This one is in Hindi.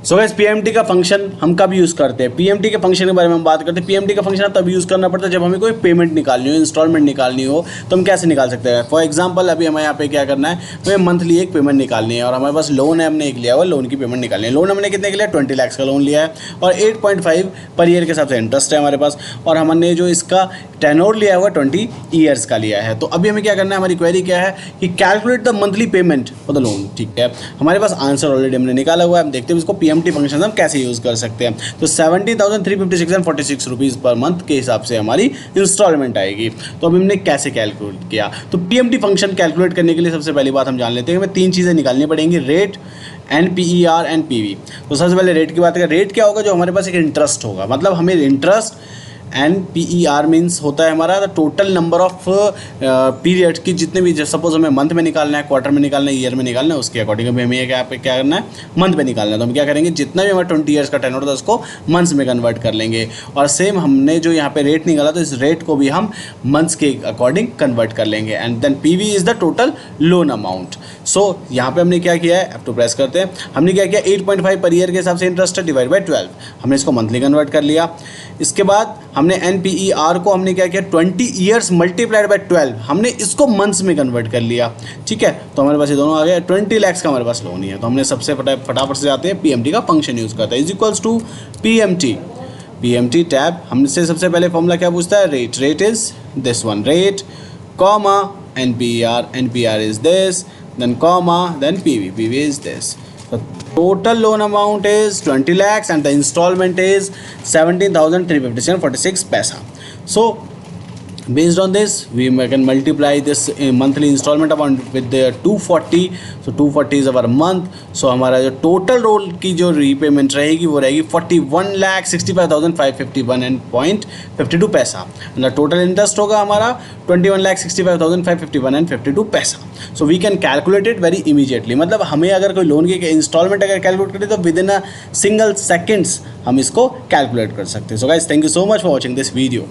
सो गाइस पीएमटी का फंक्शन हम कब यूज़ करते हैं, पीएमटी के फंक्शन के बारे में हम बात करते हैं। पीएमटी का फंक्शन तब यूज़ करना पड़ता है जब हमें कोई पेमेंट निकालनी हो, इंस्टॉलमेंट निकालनी हो, तो हम कैसे निकाल सकते हैं। फॉर एग्जांपल अभी हमें यहाँ पे क्या करना है, हमें मंथली एक पेमेंट निकालनी है और हमारे पास लोन है, हमने एक लिया हुआ लोन की पेमेंट निकालनी है। लोन हमने कितने के लिया, 20 लाख का लोन लिया है और 8.5 पर ईयर के हिसाब से इंटरेस्ट है हमारे पास, और हमने जो इसका टेनोर लिया हुआ 20 ईयर्स का लिया है। तो अभी हमें क्या करना है, हमारी क्वेरी क्या है कि calculate the monthly payment for the loan. ठीक है, हमारे पास आंसर ऑलरेडी हमने निकाला हुआ है। हम देखते हैं इसको पीएमटी फंक्शन हम कैसे यूज़ कर सकते हैं। तो 17,356 रुपीज़ पर मंथ के हिसाब से हमारी इंस्टॉलमेंट आएगी। तो अभी हमने कैसे कैलकुलेट किया, तो पीएमटी फंक्शन कैलकुलेट करने के लिए सबसे पहली बात हम जान लेते हैं, हमें 3 चीज़ें निकालनी पड़ेंगी, रेट, NPER एंड PV। तो सबसे पहले रेट की बात करें, रेट क्या होगा, जो हमारे पास एक इंटरेस्ट होगा, मतलब हमें इंटरेस्ट, NPER मीन्स होता है हमारा the total number of period की, जितने भी, सपोज हमें मंथ में निकालना है, क्वार्टर में निकालना है, ईयर में निकालना है, उसके अकॉर्डिंग अभी हमें क्या करना है, मंथ में निकालना है। तो हम क्या करेंगे, जितना भी हमारा 20 ईयर्स का टेन्योर होता है उसको मंथ्स में कन्वर्ट कर लेंगे। और सेम हमने जो यहाँ पे रेट निकाला तो इस रेट को भी हम मंथ्स के अकॉर्डिंग कन्वर्ट कर लेंगे। And then PV is the total loan amount. So यहाँ पे हमने क्या किया है, अब तो प्रेस करते हैं, हमने क्या किया, 8.5 पर ईयर के हिसाब से इंटरेस्ट है, डिवाइड बाई 12, हमने इसको मंथली कन्वर्ट कर लिया। इसके बाद हमने NPER को हमने क्या किया, 20 ईयर्स मल्टीप्लाइड बाई 12, हमने इसको मंथ्स में कन्वर्ट कर लिया। ठीक है, तो हमारे पास ये दोनों आ गए, 20 लाख का हमारे पास लोन ही है। तो हमने सबसे फटाफट से जाते हैं, PMT का फंक्शन यूज़ करते हैं, is equals to PMT tab. हमसे सबसे पहले फॉर्मूला क्या पूछता है, rate is this one, rate comma NPER is this, then comma, then PV is this. The total loan amount is 20 lakhs and the installment is 17,357.46 paisa. So based on this we can multiply this monthly installment amount with the 240. So 240 is our month. So हमारा जो टोटल रोल की जो रीपेमेंट रहेगी वो रहेगी 41,65,551.52 पैसा। टोटल इंटरेस्ट होगा हमारा 21,65,551.52 पैसा। So we can calculate it very immediately, मतलब हमें अगर कोई लोन की इंस्टॉलमेंट अगर कैलकुलेट करें तो with in a single seconds हम इसको कैलकुलेट कर सकते हैं। So guys, thank you so much for watching this video.